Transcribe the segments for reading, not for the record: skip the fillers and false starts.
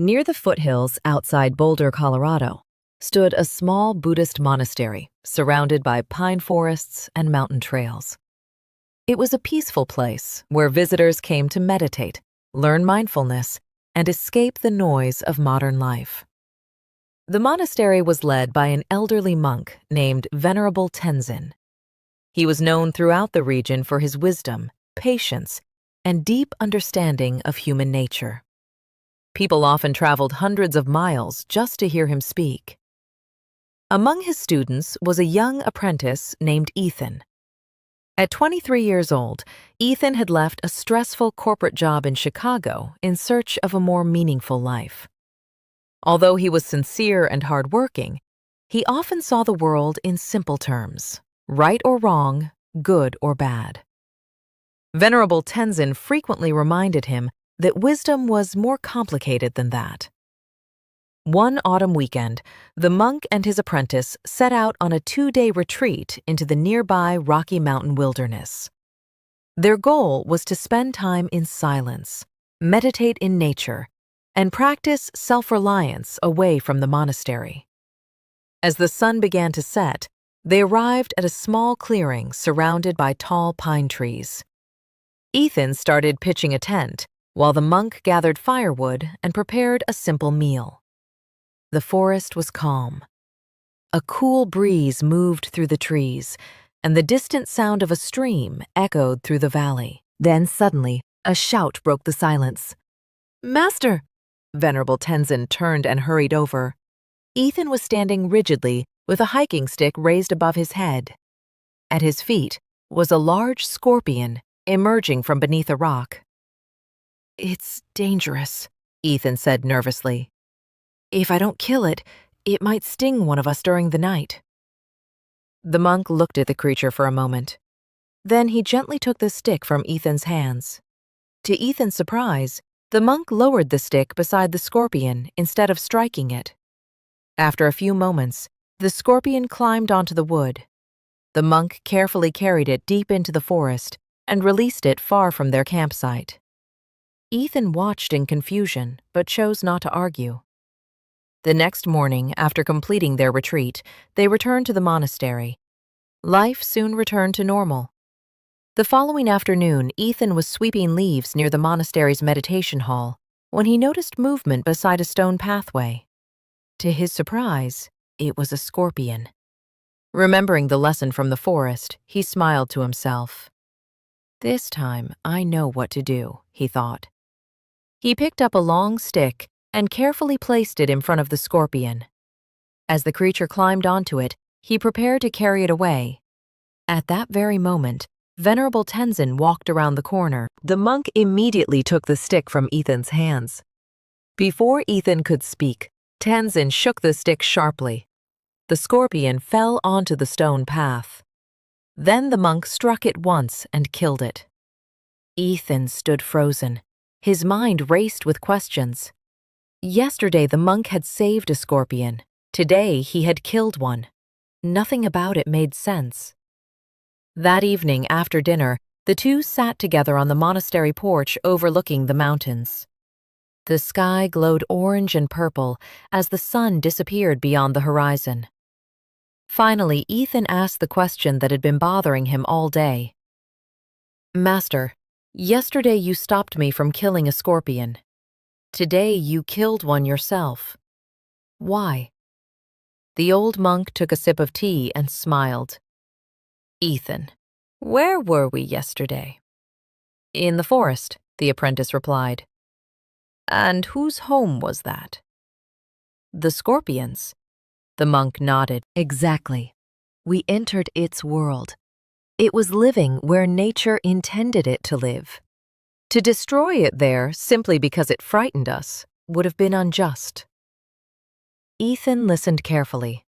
Near the foothills outside Boulder, Colorado, stood a small Buddhist monastery surrounded by pine forests and mountain trails. It was a peaceful place where visitors came to meditate, learn mindfulness, and escape the noise of modern life. The monastery was led by an elderly monk named Venerable Tenzin. He was known throughout the region for his wisdom, patience, and deep understanding of human nature. People often traveled hundreds of miles just to hear him speak. Among his students was a young apprentice named Ethan. At 23 years old, Ethan had left a stressful corporate job in Chicago in search of a more meaningful life. Although he was sincere and hardworking, he often saw the world in simple terms: right or wrong, good or bad. Venerable Tenzin frequently reminded him that wisdom was more complicated than that. One autumn weekend, the monk and his apprentice set out on a 2-day retreat into the nearby Rocky Mountain wilderness. Their goal was to spend time in silence, meditate in nature, and practice self-reliance away from the monastery. As the sun began to set, they arrived at a small clearing surrounded by tall pine trees. Ethan started pitching a tent, while the monk gathered firewood and prepared a simple meal. The forest was calm. A cool breeze moved through the trees, and the distant sound of a stream echoed through the valley. Then suddenly, a shout broke the silence. "Master!" Venerable Tenzin turned and hurried over. Ethan was standing rigidly with a hiking stick raised above his head. At his feet was a large scorpion emerging from beneath a rock. "It's dangerous," Ethan said nervously. "If I don't kill it, it might sting one of us during the night." The monk looked at the creature for a moment. Then he gently took the stick from Ethan's hands. To Ethan's surprise, the monk lowered the stick beside the scorpion instead of striking it. After a few moments, the scorpion climbed onto the wood. The monk carefully carried it deep into the forest and released it far from their campsite. Ethan watched in confusion, but chose not to argue. The next morning, after completing their retreat, they returned to the monastery. Life soon returned to normal. The following afternoon, Ethan was sweeping leaves near the monastery's meditation hall when he noticed movement beside a stone pathway. To his surprise, it was a scorpion. Remembering the lesson from the forest, he smiled to himself. "This time, I know what to do," he thought. He picked up a long stick and carefully placed it in front of the scorpion. As the creature climbed onto it, he prepared to carry it away. At that very moment, Venerable Tenzin walked around the corner. The monk immediately took the stick from Ethan's hands. Before Ethan could speak, Tenzin shook the stick sharply. The scorpion fell onto the stone path. Then the monk struck it once and killed it. Ethan stood frozen. His mind raced with questions. Yesterday, the monk had saved a scorpion. Today, he had killed one. Nothing about it made sense. That evening, after dinner, the two sat together on the monastery porch overlooking the mountains. The sky glowed orange and purple as the sun disappeared beyond the horizon. Finally, Ethan asked the question that had been bothering him all day. "Master, yesterday you stopped me from killing a scorpion. Today you killed one yourself. Why?" The old monk took a sip of tea and smiled. "Ethan, where were we yesterday?" "In the forest," the apprentice replied. "And whose home was that?" "The scorpion's." The monk nodded. "Exactly. We entered its world. It was living where nature intended it to live. To destroy it there simply because it frightened us would have been unjust." Ethan listened carefully.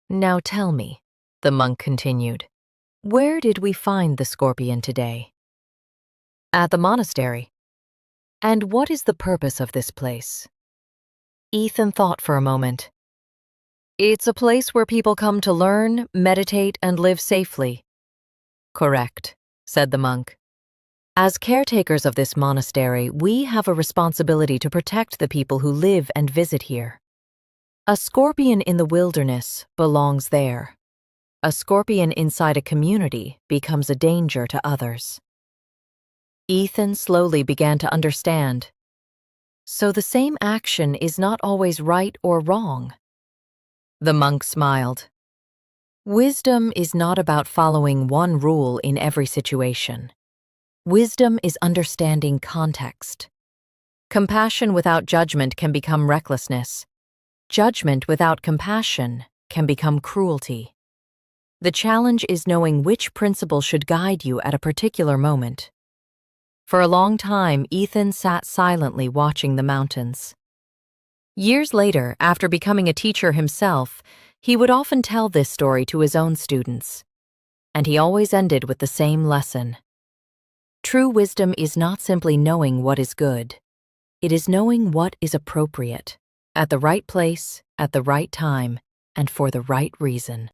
"Now tell me," the monk continued, "where did we find the scorpion today?" "At the monastery." "And what is the purpose of this place?" Ethan thought for a moment. "It's a place where people come to learn, meditate, and live safely." "Correct," said the monk. As caretakers of this monastery, we have a responsibility to protect the people who live and visit here. A scorpion in the wilderness belongs there. A scorpion inside a community becomes a danger to others. Ethan slowly began to understand. So the same action is not always right or wrong. The monk smiled. Wisdom is not about following one rule in every situation. Wisdom is understanding context. Compassion without judgment can become recklessness. Judgment without compassion can become cruelty. The challenge is knowing which principle should guide you at a particular moment. For a long time, Ethan sat silently watching the mountains. Years later, after becoming a teacher himself, he would often tell this story to his own students. And he always ended with the same lesson. True wisdom is not simply knowing what is good. It is knowing what is appropriate, at the right place, at the right time, and for the right reason.